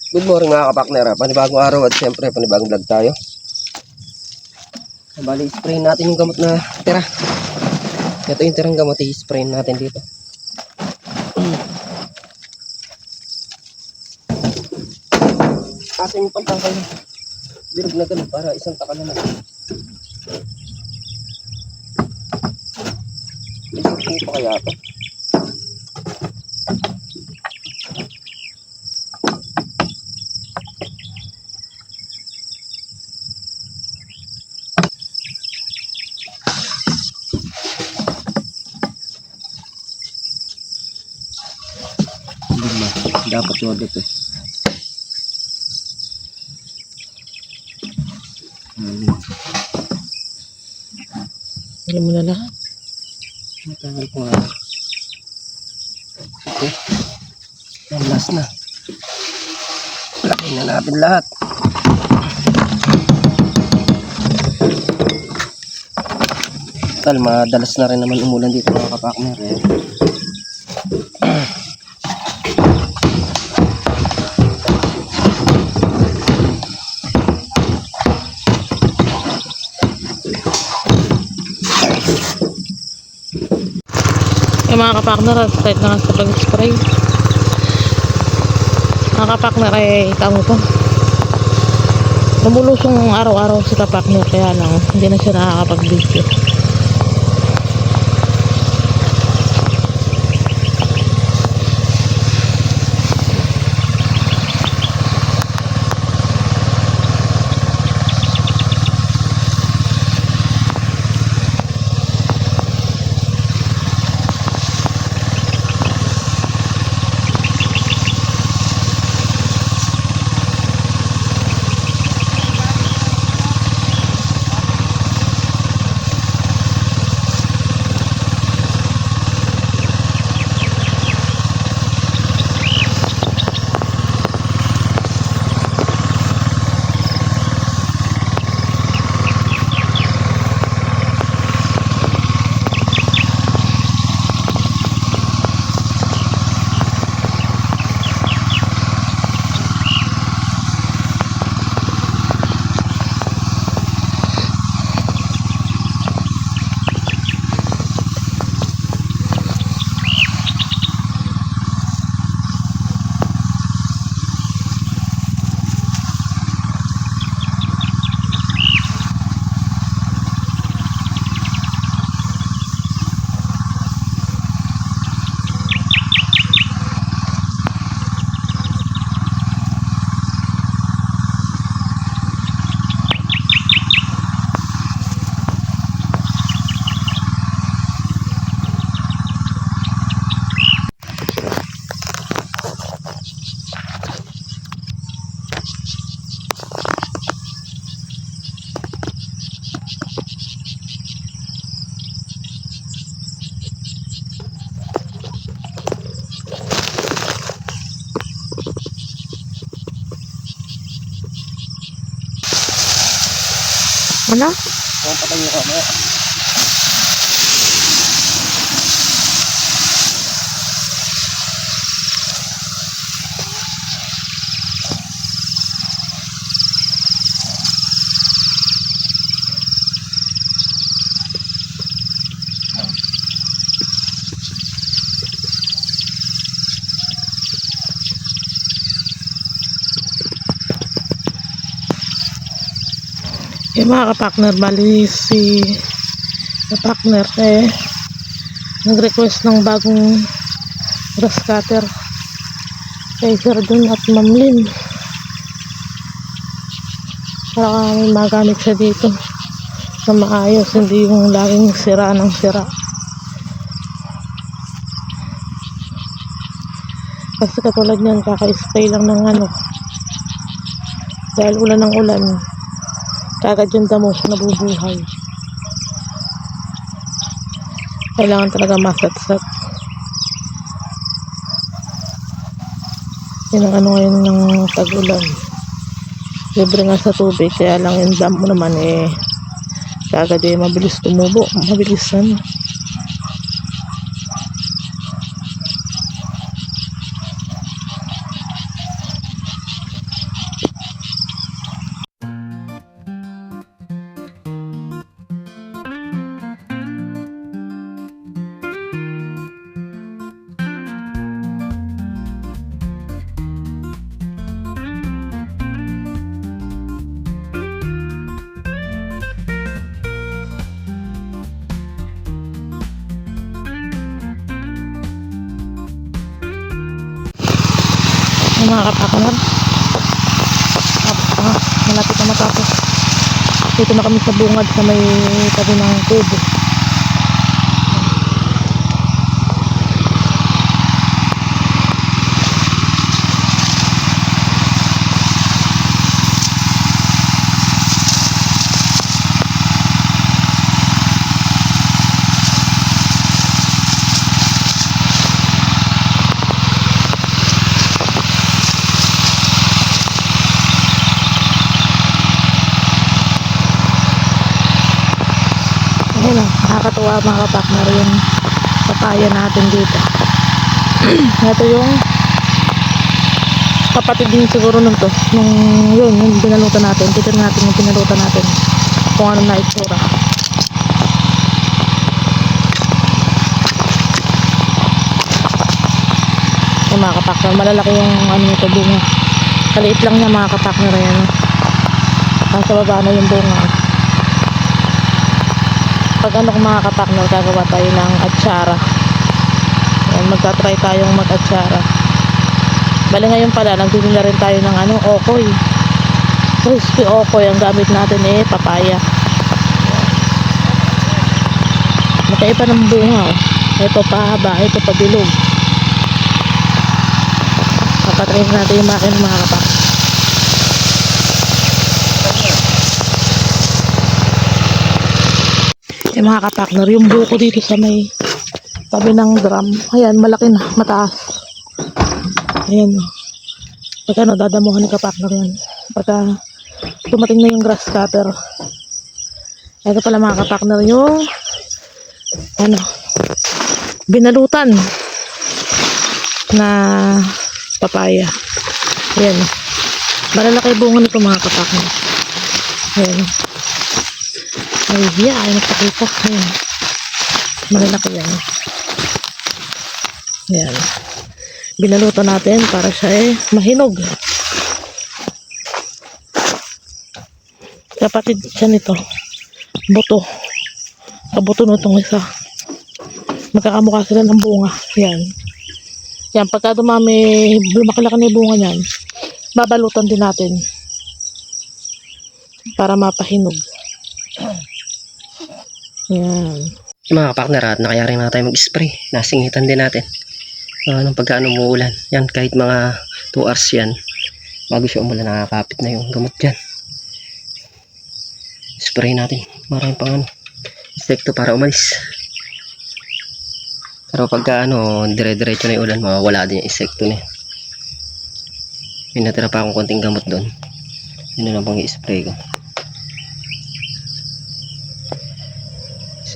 Good morning mga kapakner. Panibagong araw at siyempre panibagong vlog tayo. Bali, spray natin yung gamot na tira. Ito yung tirang gamot, i-spray natin dito. Atin yung pantangkal. Birog na ganun para isang taka na lang. Isang po pa kaya ito. Dapat yung dito eh. Hindi mo na lahat. Matagal ko nga. Okay. Yan, last na. Laki na natin lahat. Tal, madalas na rin naman umulan dito mga kapakner eh. Mga kapakner, start na nga sa pag-spray. Mga kapakner, tamo to. Namulusong araw-araw si kapakner, kaya lang hindi na siya nakakapag-video. Ano? Huwag patay yung kamera. Yung mga kapakner, bali si kapakner nag-request ng bagong grass cutter kay Sir Dun at Ma'am Lynn para may magamit siya dito na maayos, hindi yung laging sira ng sira. Kasi katulad niyan, kaka-spray lang ng dahil ulan ng ulan, kagad yung damo nabubuhay. Kailangan talaga masatsat. Yun ang ngayon ng tag-ulan. Libre nga sa tubig, kaya lang yung damo naman kagad mabilis tumubo, mabilisan. Yung mga kapakanan. Malapit na matapos. Dito na kami sa bungad sa may tabi ng kubo. Ayun o, nakakatuwa mga kapaknar yung papaya natin dito. Ito yung kapatid din siguro nun to. Yung binalutan natin. Titignan natin yung binalutan natin. Kung ano na itsura. Yung mga kapaknar, malalaki yung ano nito bunga. Kaliit lang niya mga kapaknar yan. Nasa baba na yung bunga. Pag ano kung mga kapaknar, gagawa tayo ng atsara. Ayan, magta-try tayong mag-atsara. Bali ngayon pala, nagdili na rin tayo ng ano, okoy. Crispy okoy, ang gamit natin papaya. Magkaiba ng bunga. Ito pahaba, ito pabilog. Papatry natin yung makina mga kapaknar. Mga kapaknar, yung buko dito sa may tabi ng drum, ayan, malaki na, mataas. Ayan, pagka ano, dadamuhan ni kapaknar yan pagka dumating na yung grass cutter. Ito pala mga kapaknar yung ano, binalutan na papaya. Ayan, malalaki bunga nito mga kapaknar. Ayan, ay, ay nagpakita. Ayan. Malalaki yan. Ayan. Binaluto natin para siya mahinog. Kapatid siya nito. Buto. Kabuto nitong isa. Magkakamukha sila ng bunga. Ayan. Yan, pagka dumami, lumakilaki na yung bunga niyan, babalutan din natin para mapahinog. Yan. Mga kapaknar, at nakayari na tayo mag-spray. Nasingitan din natin. Nung pagkaano umuulan. Yan, kahit mga 2 hours yan. Bago siya umulan, nakakapit na yung gamot dyan. Spray natin. Maraming pang insekto para umalis. Pero pagka dire-diretso na yung ulan, mawawala din yung insekto na yan. May natira pa akong konting gamot doon. Yun na lang pang i-spray ko.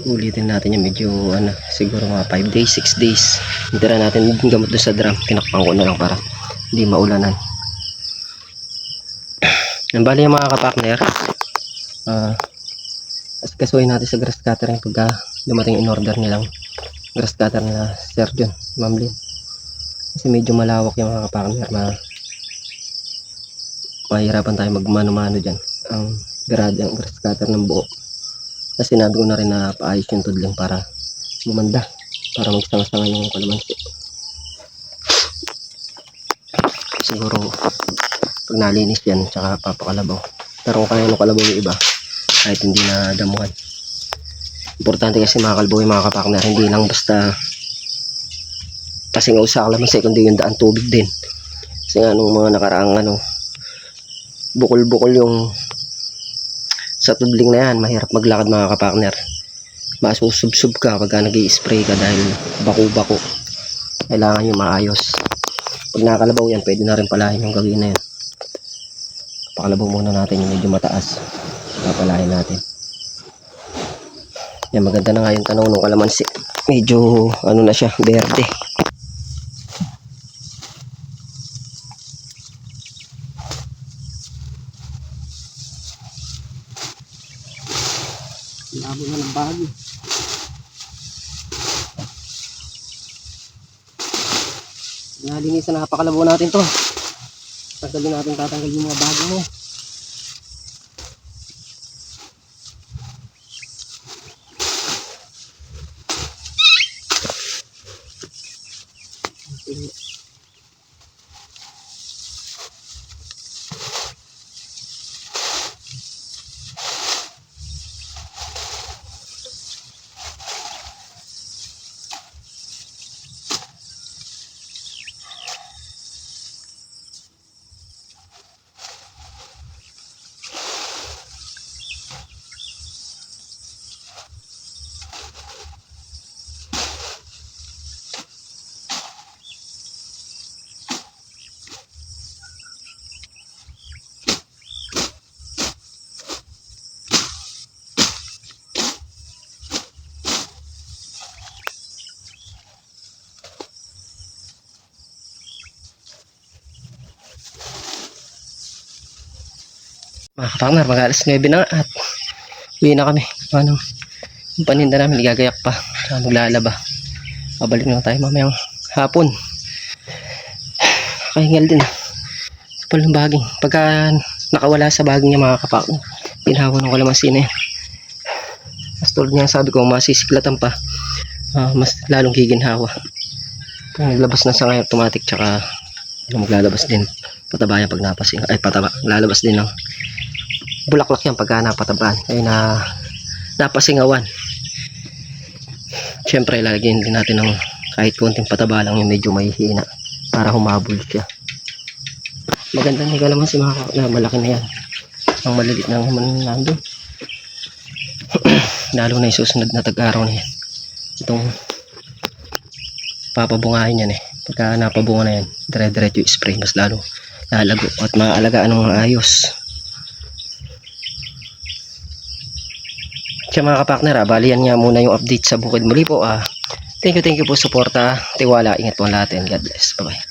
Ulitin natin yung medyo siguro mga 5 days, 6 days. Itira natin yung gamot doon sa drum. Tinakpan ko na lang para hindi maulanan. Bali yung mga kapakner, kasuhin natin sa grass cutter pagka dumating in order nilang grass cutter nila Sir John, Ma'am Lynn. Kasi medyo malawak yung mga kapakner, mahirapan tayo magmano-mano dyan ang grass cutter ng buo. Kasi sinabi ko na rin na paayos yung tudling para gumanda, para magsanga-sanga yung kalamansi. Siguro pag nalinis yan, tsaka papakalabaw. Pero kung kaya ng kalabaw yung iba, kahit hindi na damuhan. Importante kasi mga kalbaw yung mga kapakner, hindi lang basta kasingaw sa kalamansi, kundi yung daan tubig din. Kasi nga nung mga nakaraang bukol-bukol yung sa tudling na yan, mahirap maglakad mga kapakner. Masusubsub ka pagka nag-i-spray ka dahil bako-bako. Kailangan yung maayos. Pag nakakalabaw yan, pwede na rin palahin yung gawin na yan. Pakalabaw muna natin yung medyo mataas. Papalahin natin. Yan, maganda na nga yung tanaw ng kalamansi. Medyo na siya, berde. Labo na ng bago. Nalinis na napakalabaw natin to. Tatanggalin natin, tatanggalin yung mga bago mo. Mga kapakner, mag-alas 9 na nga at uwi na kami. Ano, yung paninda namin, igagayak pa. Maglalaba. Babalik na tayo mamayang hapon. Kahingal din. Kapal ng baging. Pagka nakawala sa baging niya mga kapakner, pinahawa ng kalamansi na yan. Mas tulad niya sabi ko, masisiklatan pa. Mas lalong giginhawa. Kung naglabas na sa ngayon automatic, tsaka maglalabas din pataba yan pag napasing. Ay pataba, lalabas din ng bulaklak yan pagka napatabaan. Ay napasingawan. Siyempre lalagyan din natin ng kahit konting pataba lang yung medyo may hina para humabol siya. Maganda na kalamansi mga kapakner, malaki na yan. Ang malilit na naman nandun. Lalo na yung susunod na tag-araw na yan. Itong papabungahin yan eh. Pagka napabunga na yan, dire-diretso yung spray, mas lalo lalago at maaalagaan ng maayos. Kaya mga kapakner, bali yan nga muna yung update sa Bukid Muli po. Thank you po suporta, tiwala, ingat po lahat and God bless. Bye bye.